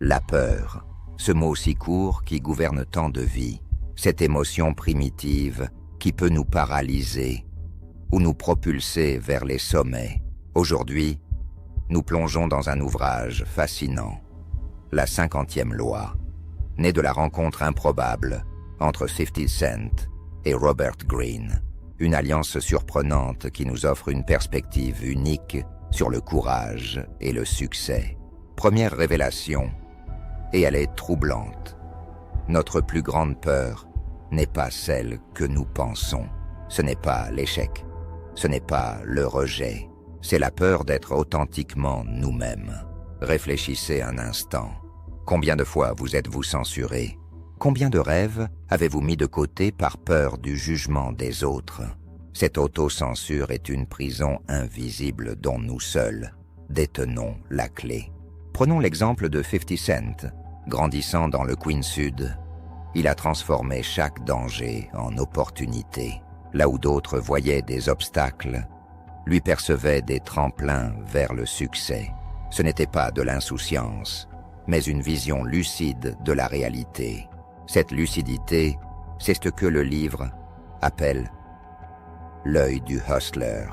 La peur, ce mot si court qui gouverne tant de vies, cette émotion primitive qui peut nous paralyser ou nous propulser vers les sommets. Aujourd'hui, nous plongeons dans un ouvrage fascinant, la 50e loi, née de la rencontre improbable entre 50 Cent et Robert Greene, une alliance surprenante qui nous offre une perspective unique sur le courage et le succès. Première révélation, et elle est troublante. Notre plus grande peur n'est pas celle que nous pensons. Ce n'est pas l'échec, ce n'est pas le rejet, c'est la peur d'être authentiquement nous-mêmes. Réfléchissez un instant. Combien de fois vous êtes-vous censuré? Combien de rêves avez-vous mis de côté par peur du jugement des autres? Cette autocensure est une prison invisible dont nous seuls détenons la clé. Prenons l'exemple de 50 Cent. Grandissant dans le Queens Sud, il a transformé chaque danger en opportunité. Là où d'autres voyaient des obstacles, lui percevaient des tremplins vers le succès. Ce n'était pas de l'insouciance, mais une vision lucide de la réalité. Cette lucidité, c'est ce que le livre appelle l'œil du hustler,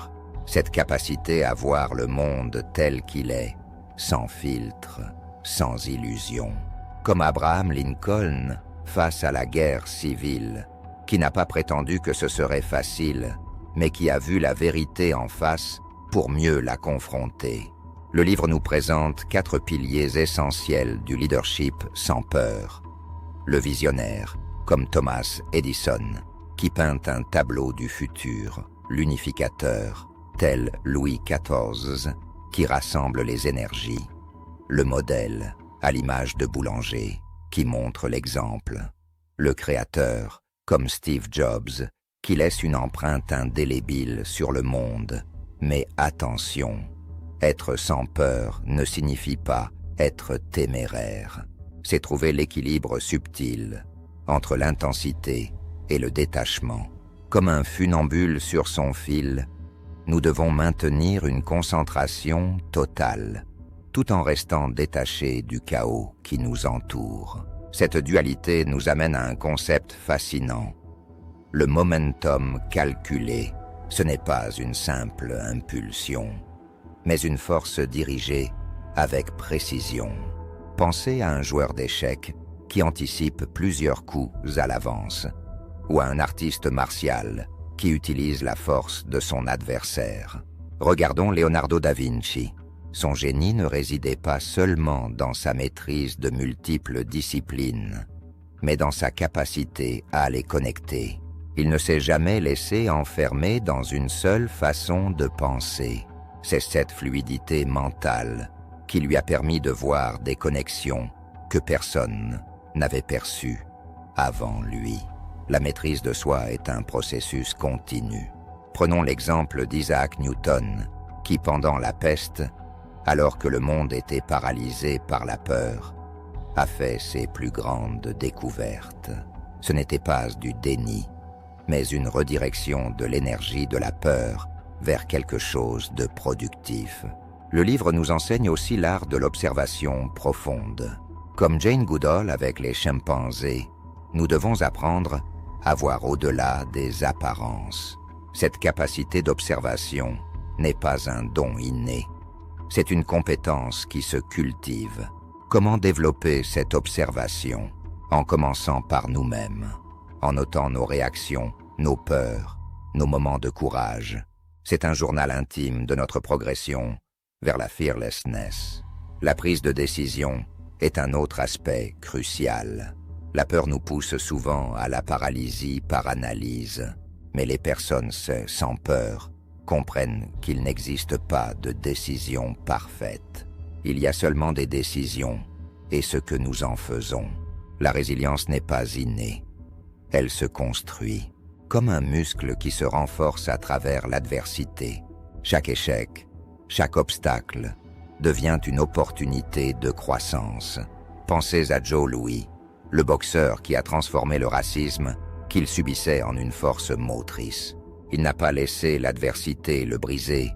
cette capacité à voir le monde tel qu'il est, sans filtre, sans illusion. Comme Abraham Lincoln face à la guerre civile, qui n'a pas prétendu que ce serait facile, mais qui a vu la vérité en face pour mieux la confronter. Le livre nous présente 4 piliers essentiels du leadership sans peur. Le visionnaire, comme Thomas Edison, qui peint un tableau du futur. L'unificateur, tel Louis XIV, qui rassemble les énergies. Le modèle, à l'image de Boulanger, qui montre l'exemple. Le créateur, comme Steve Jobs, qui laisse une empreinte indélébile sur le monde. Mais attention, être sans peur ne signifie pas être téméraire. C'est trouver l'équilibre subtil entre l'intensité et le détachement. Comme un funambule sur son fil, nous devons maintenir une concentration totale, tout en restant détachés du chaos qui nous entoure. Cette dualité nous amène à un concept fascinant. Le momentum calculé, ce n'est pas une simple impulsion, mais une force dirigée avec précision. Pensez à un joueur d'échecs qui anticipe plusieurs coups à l'avance, ou à un artiste martial qui utilise la force de son adversaire. Regardons Leonardo da Vinci. Son génie ne résidait pas seulement dans sa maîtrise de multiples disciplines, mais dans sa capacité à les connecter. Il ne s'est jamais laissé enfermer dans une seule façon de penser. C'est cette fluidité mentale qui lui a permis de voir des connexions que personne n'avait perçues avant lui. La maîtrise de soi est un processus continu. Prenons l'exemple d'Isaac Newton, qui pendant la peste, alors que le monde était paralysé par la peur, a fait ses plus grandes découvertes. Ce n'était pas du déni, mais une redirection de l'énergie de la peur vers quelque chose de productif. Le livre nous enseigne aussi l'art de l'observation profonde. Comme Jane Goodall avec les chimpanzés, nous devons apprendre à voir au-delà des apparences. Cette capacité d'observation n'est pas un don inné. C'est une compétence qui se cultive. Comment développer cette observation? En commençant par nous-mêmes, en notant nos réactions, nos peurs, nos moments de courage. C'est un journal intime de notre progression vers la fearlessness. La prise de décision est un autre aspect crucial. La peur nous pousse souvent à la paralysie par analyse, mais les personnes sans peur comprennent qu'il n'existe pas de décision parfaite. Il y a seulement des décisions et ce que nous en faisons. La résilience n'est pas innée, elle se construit, comme un muscle qui se renforce à travers l'adversité. Chaque échec, chaque obstacle devient une opportunité de croissance. Pensez à Joe Louis, le boxeur qui a transformé le racisme qu'il subissait en une force motrice. Il n'a pas laissé l'adversité le briser,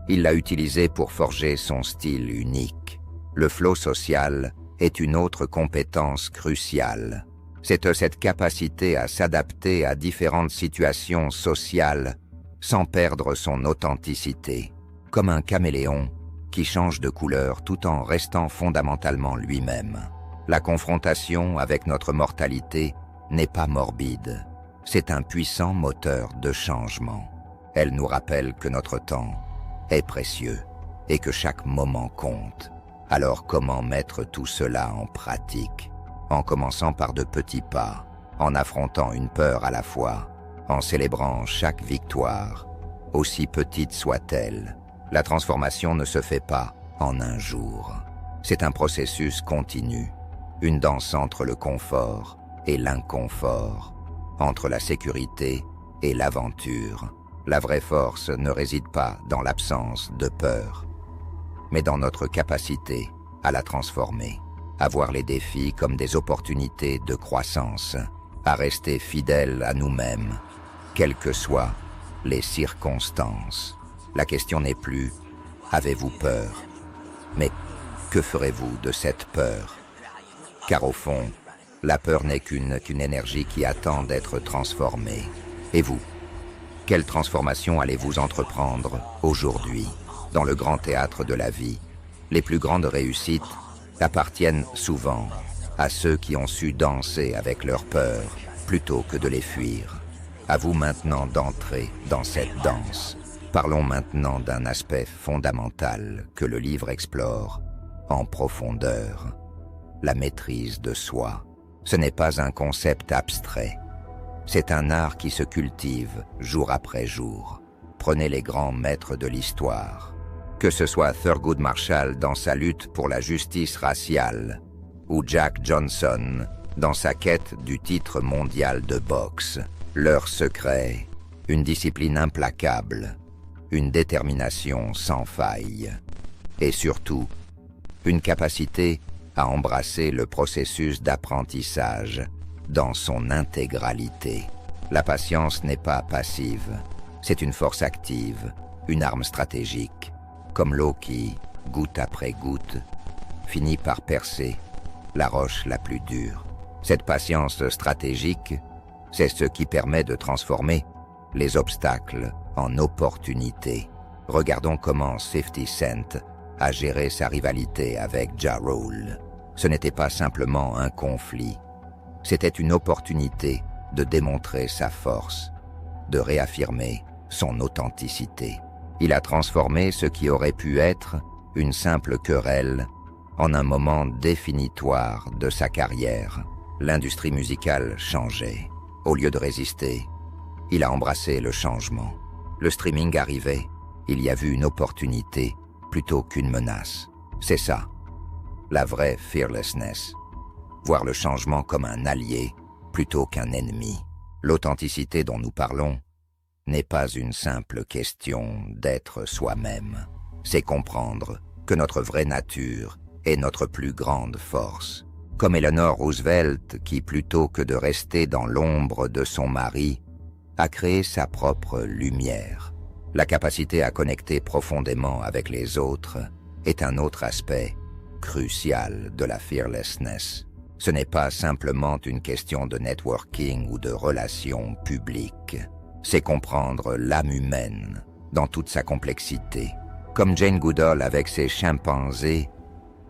il l'a utilisé pour forger son style unique. Le flot social est une autre compétence cruciale. C'est cette capacité à s'adapter à différentes situations sociales sans perdre son authenticité, comme un caméléon qui change de couleur tout en restant fondamentalement lui-même. La confrontation avec notre mortalité n'est pas morbide, c'est un puissant moteur de changement. Elle nous rappelle que notre temps est précieux et que chaque moment compte. Alors comment mettre tout cela en pratique? En commençant par de petits pas, en affrontant une peur à la fois, en célébrant chaque victoire, aussi petite soit-elle. La transformation ne se fait pas en un jour. C'est un processus continu, une danse entre le confort et l'inconfort, entre la sécurité et l'aventure. La vraie force ne réside pas dans l'absence de peur, mais dans notre capacité à la transformer, à voir les défis comme des opportunités de croissance, à rester fidèles à nous-mêmes, quelles que soient les circonstances. La question n'est plus « avez-vous peur ?», mais « que ferez-vous de cette peur ?» Car au fond, la peur n'est qu'une énergie qui attend d'être transformée. Et vous, quelle transformation allez-vous entreprendre aujourd'hui dans le grand théâtre de la vie? Les plus grandes réussites appartiennent souvent à ceux qui ont su danser avec leurs peurs plutôt que de les fuir. À vous maintenant d'entrer dans cette danse. Parlons maintenant d'un aspect fondamental que le livre explore en profondeur, la maîtrise de soi. Ce n'est pas un concept abstrait, c'est un art qui se cultive jour après jour. Prenez les grands maîtres de l'histoire, que ce soit Thurgood Marshall dans sa lutte pour la justice raciale, ou Jack Johnson dans sa quête du titre mondial de boxe. Leur secret, une discipline implacable, une détermination sans faille, et surtout, une capacité à embrasser le processus d'apprentissage dans son intégralité. La patience n'est pas passive, c'est une force active, une arme stratégique, comme l'eau qui, goutte après goutte, finit par percer la roche la plus dure. Cette patience stratégique, c'est ce qui permet de transformer les obstacles en opportunités. Regardons comment 50 Cent a géré sa rivalité avec Ja Rule. Ce n'était pas simplement un conflit, c'était une opportunité de démontrer sa force, de réaffirmer son authenticité. Il a transformé ce qui aurait pu être une simple querelle en un moment définitoire de sa carrière. L'industrie musicale changeait. Au lieu de résister, il a embrassé le changement. Le streaming arrivait, il y a vu une opportunité plutôt qu'une menace. C'est ça, la vraie fearlessness. Voir le changement comme un allié plutôt qu'un ennemi. L'authenticité dont nous parlons n'est pas une simple question d'être soi-même. C'est comprendre que notre vraie nature est notre plus grande force. Comme Eleanor Roosevelt qui, plutôt que de rester dans l'ombre de son mari, a créé sa propre lumière. La capacité à connecter profondément avec les autres est un autre aspect crucial de la fearlessness. Ce n'est pas simplement une question de networking ou de relations publiques. C'est comprendre l'âme humaine dans toute sa complexité. Comme Jane Goodall avec ses chimpanzés,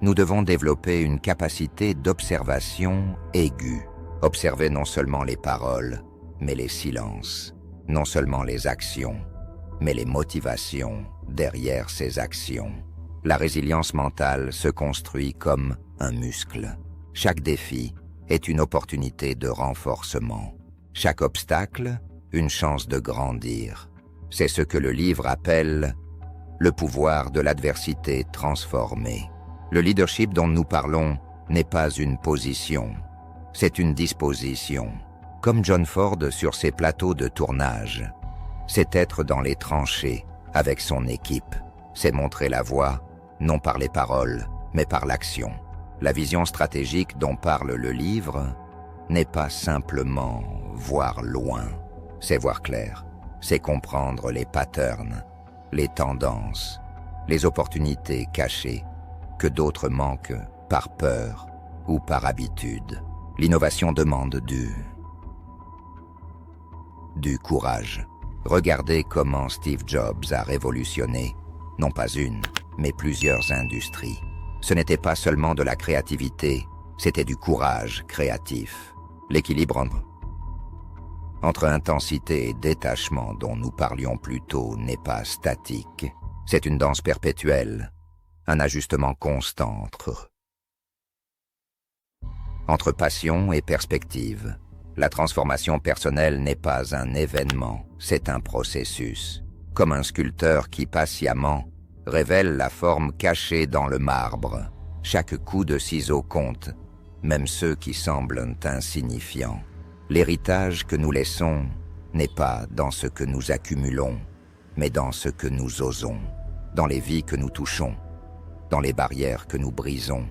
nous devons développer une capacité d'observation aiguë. Observer non seulement les paroles, mais les silences. Non seulement les actions, mais les motivations derrière ces actions. La résilience mentale se construit comme un muscle. Chaque défi est une opportunité de renforcement. Chaque obstacle, une chance de grandir. C'est ce que le livre appelle le pouvoir de l'adversité transformée. Le leadership dont nous parlons n'est pas une position, c'est une disposition. Comme John Ford sur ses plateaux de tournage, c'est être dans les tranchées avec son équipe. C'est montrer la voie, non par les paroles, mais par l'action. La vision stratégique dont parle le livre n'est pas simplement voir loin, c'est voir clair, c'est comprendre les patterns, les tendances, les opportunités cachées que d'autres manquent par peur ou par habitude. L'innovation demande du courage. Regardez comment Steve Jobs a révolutionné, non pas une, mais plusieurs industries. Ce n'était pas seulement de la créativité, c'était du courage créatif. L'équilibre entre intensité et détachement dont nous parlions plus tôt n'est pas statique. C'est une danse perpétuelle, un ajustement constant entre passion et perspective. La transformation personnelle n'est pas un événement, c'est un processus. Comme un sculpteur qui patiemment révèle la forme cachée dans le marbre. Chaque coup de ciseau compte, même ceux qui semblent insignifiants. L'héritage que nous laissons n'est pas dans ce que nous accumulons, mais dans ce que nous osons, dans les vies que nous touchons, dans les barrières que nous brisons,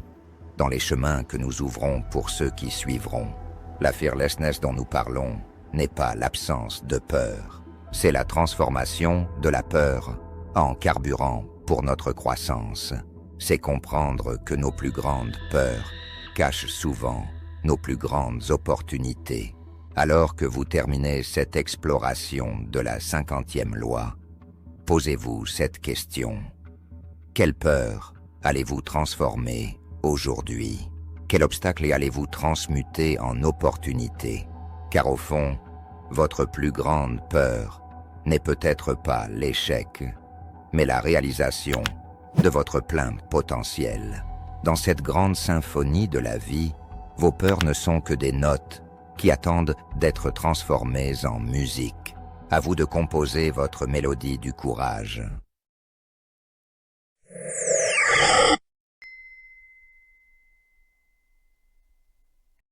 dans les chemins que nous ouvrons pour ceux qui suivront. La fearlessness dont nous parlons n'est pas l'absence de peur, c'est la transformation de la peur en carburant pour notre croissance. C'est comprendre que nos plus grandes peurs cachent souvent nos plus grandes opportunités. Alors que vous terminez cette exploration de la 50e loi, posez-vous cette question. Quelle peur allez-vous transformer aujourd'hui? Quel obstacle allez-vous transmuter en opportunité? Car au fond, votre plus grande peur n'est peut-être pas l'échec, mais la réalisation de votre plein potentiel. Dans cette grande symphonie de la vie, vos peurs ne sont que des notes qui attendent d'être transformées en musique. À vous de composer votre mélodie du courage.